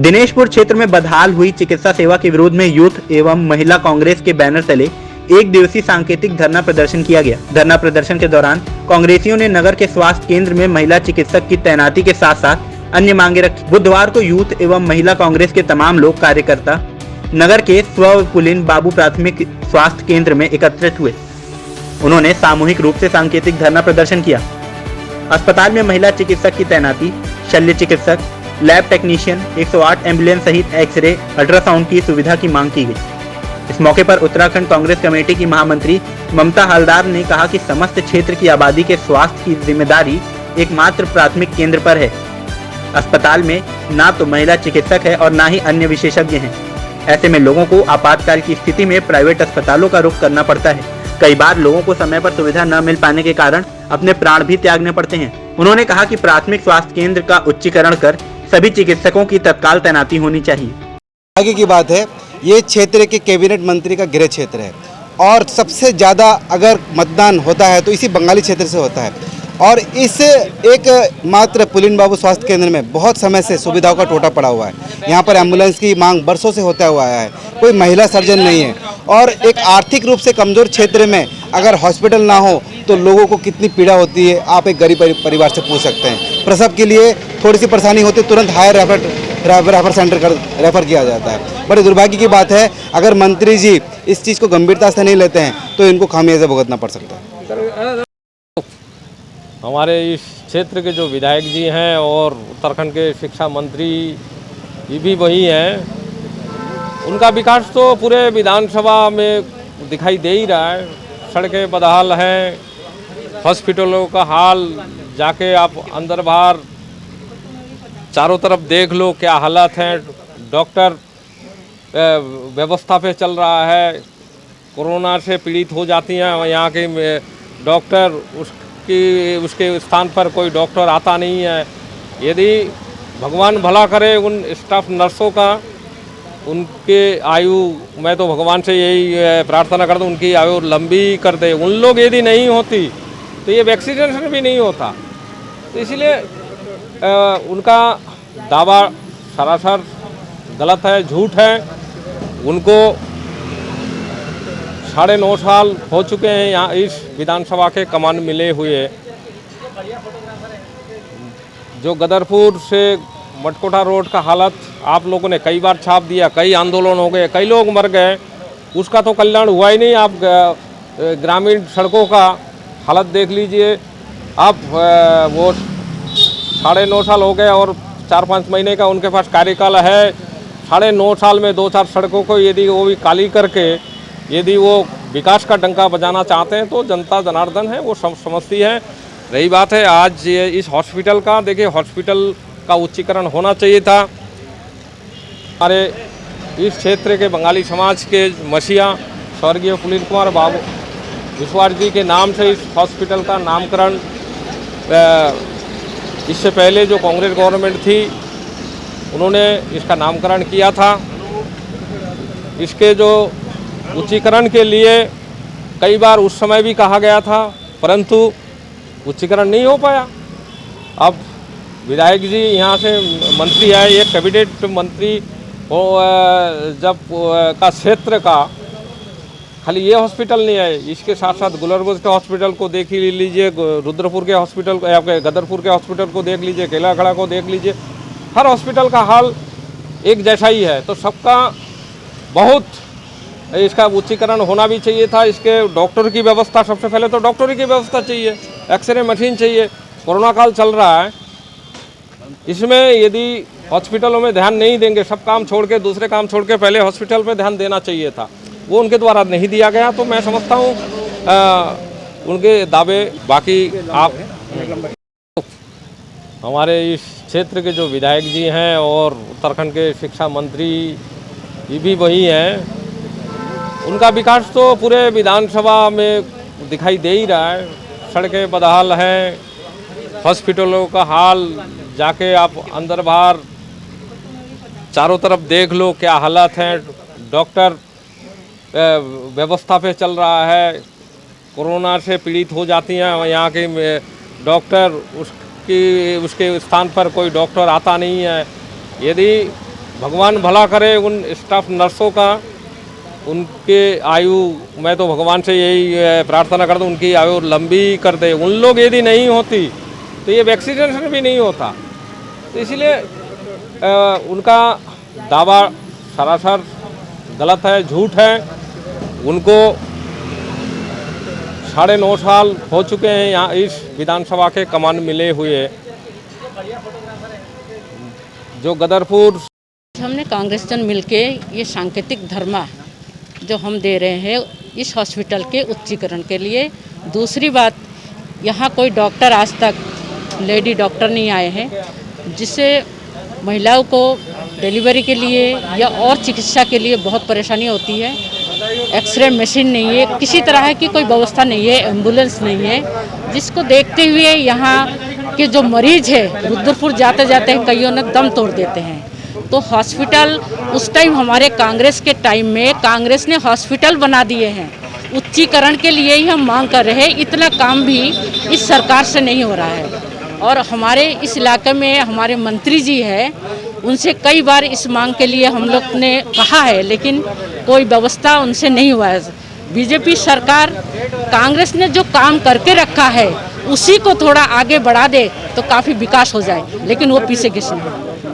दिनेशपुर क्षेत्र में बदहाल हुई चिकित्सा सेवा के विरोध में यूथ एवं महिला कांग्रेस के बैनर तले एक दिवसीय सांकेतिक धरना प्रदर्शन किया गया। धरना प्रदर्शन के दौरान कांग्रेसियों ने नगर के स्वास्थ्य केंद्र में महिला चिकित्सक की तैनाती के साथ साथ अन्य मांगे रखी। बुधवार को यूथ एवं महिला कांग्रेस के तमाम लोग कार्यकर्ता नगर के स्वपुलिन बाबू प्राथमिक स्वास्थ्य केंद्र में एकत्रित हुए। उन्होंने सामूहिक रूप से सांकेतिक धरना प्रदर्शन किया। अस्पताल में महिला चिकित्सक की तैनाती, शल्य चिकित्सक, लैब टेक्नीशियन, 108 एम्बुलेंस सहित एक्सरे, अल्ट्रासाउंड की सुविधा की मांग की गई। इस मौके पर उत्तराखंड कांग्रेस कमेटी की महामंत्री ममता हलदार ने कहा कि समस्त क्षेत्र की आबादी के स्वास्थ्य की जिम्मेदारी एकमात्र प्राथमिक केंद्र पर है। अस्पताल में ना तो महिला चिकित्सक है और ना ही अन्य विशेषज्ञ हैं। ऐसे में लोगों को आपातकाल की स्थिति में प्राइवेट अस्पतालों का रुख करना पड़ता है। कई बार लोगों को समय पर सुविधा न मिल पाने के कारण अपने प्राण भी त्यागने पड़ते हैं। उन्होंने कहा कि प्राथमिक स्वास्थ्य केंद्र का उच्चीकरण कर सभी चिकित्सकों की तत्काल तैनाती होनी चाहिए। आगे की बात है, ये क्षेत्र के कैबिनेट मंत्री का गृह क्षेत्र है और सबसे ज़्यादा अगर मतदान होता है तो इसी बंगाली क्षेत्र से होता है। और इस एक मात्र पुलिन बाबू स्वास्थ्य केंद्र में बहुत समय से सुविधाओं का टोटा पड़ा हुआ है। यहाँ पर एम्बुलेंस की मांग बरसों से होता हुआ है, कोई महिला सर्जन नहीं है। और एक आर्थिक रूप से कमज़ोर क्षेत्र में अगर हॉस्पिटल ना हो तो लोगों को कितनी पीड़ा होती है, आप एक गरीब परिवार से पूछ सकते हैं। प्रसव के लिए थोड़ी सी परेशानी होती है, तुरंत हायर रेफर सेंटर रेफर किया जाता है। बड़े दुर्भाग्य की बात है, अगर मंत्री जी इस चीज़ को गंभीरता से नहीं लेते हैं तो इनको खामियाजा भुगतना पड़ सकता है। हमारे इस क्षेत्र के जो विधायक जी हैं और उत्तराखंड के शिक्षा मंत्री ये भी वही हैं, उनका विकास तो पूरे विधानसभा में दिखाई दे ही रहा है। सड़कें बदहाल हैं, हॉस्पिटलों का हाल जाके आप अंदर बाहर चारों तरफ देख लो क्या हालत हैं। डॉक्टर व्यवस्था पे चल रहा है, कोरोना से पीड़ित हो जाती हैं यहाँ के डॉक्टर, उसके स्थान पर कोई डॉक्टर आता नहीं है। यदि भगवान भला करे उन स्टाफ नर्सों का, उनके आयु, मैं तो भगवान से यही प्रार्थना करता हूँ उनकी आयु लंबी कर दे। उन लोग यदि नहीं होती तो ये वैक्सीनेशन भी नहीं होता। तो इसलिए उनका दावा सरासर गलत है, झूठ है। उनको 9.5 साल हो चुके हैं यहाँ इस विधानसभा के कमान मिले हुए। जो गदरपुर से मटकोटा रोड का हालत आप लोगों ने कई बार छाप दिया, कई आंदोलन हो गए, कई लोग मर गए, उसका तो कल्याण हुआ ही नहीं। आप ग्रामीण सड़कों का हालत देख लीजिए। आप वो 9.5 साल हो गए और 4-5 महीने का उनके पास कार्यकाल है। 9.5 साल में 2-4 सड़कों को यदि वो भी काली करके यदि वो विकास का डंका बजाना चाहते हैं तो जनता जनार्दन है, वो समझती है। रही बात है आज ये इस हॉस्पिटल का, देखिए हॉस्पिटल का उच्चीकरण होना चाहिए था। हमारे इस क्षेत्र के बंगाली समाज के मसीहा स्वर्गीय पुलिन कुमार बाबू विश्वास जी के नाम से इस हॉस्पिटल का नामकरण, इससे पहले जो कांग्रेस गवर्नमेंट थी उन्होंने इसका नामकरण किया था। इसके जो उच्चीकरण के लिए कई बार उस समय भी कहा गया था, परंतु उच्चीकरण नहीं हो पाया। अब विधायक जी यहाँ से मंत्री आए, एक कैबिनेट मंत्री हो जब का क्षेत्र का खाली ये हॉस्पिटल नहीं है, इसके साथ साथ गुलरबुज के हॉस्पिटल को देख ही लीजिए, रुद्रपुर के हॉस्पिटल, आपके गदरपुर के हॉस्पिटल को देख लीजिए, केलाखड़ा को देख लीजिए, हर हॉस्पिटल का हाल एक जैसा ही है। तो सबका बहुत इसका उच्चीकरण होना भी चाहिए था। इसके डॉक्टर की व्यवस्था, सबसे पहले तो डॉक्टरी की व्यवस्था चाहिए, एक्सरे मशीन चाहिए। कोरोना काल चल रहा है, इसमें यदि हॉस्पिटलों में ध्यान नहीं देंगे, सब काम छोड़ के, दूसरे काम छोड़ के पहले हॉस्पिटल पे ध्यान देना चाहिए था, वो उनके द्वारा नहीं दिया गया। तो मैं समझता हूँ उनके दावे बाकी आप हमारे इस क्षेत्र के जो विधायक जी हैं और उत्तराखंड के शिक्षा मंत्री ये भी वही हैं, उनका विकास तो पूरे विधानसभा में दिखाई दे ही रहा है। सड़कें बदहाल हैं, हॉस्पिटलों का हाल जाके आप अंदर बाहर चारों तरफ देख लो क्या हालत हैं। डॉक्टर व्यवस्था पे चल रहा है, कोरोना से पीड़ित हो जाती हैं यहाँ के डॉक्टर, उसके स्थान पर कोई डॉक्टर आता नहीं है। यदि भगवान भला करे उन स्टाफ नर्सों का, उनके आयु, मैं तो भगवान से यही प्रार्थना करता हूँ उनकी आयु लंबी कर दे। उन लोग यदि नहीं होती तो ये वैक्सीनेशन भी नहीं होता। तो इसलिए उनका दावा सरासर गलत है, झूठ है। उनको 9.5 साल हो चुके हैं यहाँ इस विधानसभा के कमान मिले हुए। जो गदरपुर हमने कांग्रेस जन मिलके ये सांकेतिक धर्मा जो हम दे रहे हैं इस हॉस्पिटल के उच्चीकरण के लिए। दूसरी बात, यहाँ कोई डॉक्टर आज तक लेडी डॉक्टर नहीं आए हैं, जिससे महिलाओं को डिलीवरी के लिए या और चिकित्सा के लिए बहुत परेशानी होती है। एक्सरे मशीन नहीं है, किसी तरह की कोई व्यवस्था नहीं है, एम्बुलेंस नहीं है, जिसको देखते हुए यहाँ के जो मरीज है रुद्रपुर जाते जाते कईयों ने दम तोड़ देते हैं। तो हॉस्पिटल उस टाइम हमारे कांग्रेस के टाइम में कांग्रेस ने हॉस्पिटल बना दिए हैं, उच्चीकरण के लिए ही हम मांग कर रहे हैं। इतना काम भी इस सरकार से नहीं हो रहा है। और हमारे इस इलाके में हमारे मंत्री जी हैं, उनसे कई बार इस मांग के लिए हम लोग ने कहा है, लेकिन कोई व्यवस्था उनसे नहीं हुआ है। बीजेपी सरकार कांग्रेस ने जो काम करके रखा है उसी को थोड़ा आगे बढ़ा दे तो काफ़ी विकास हो जाए, लेकिन वो पीछे किसी नहीं।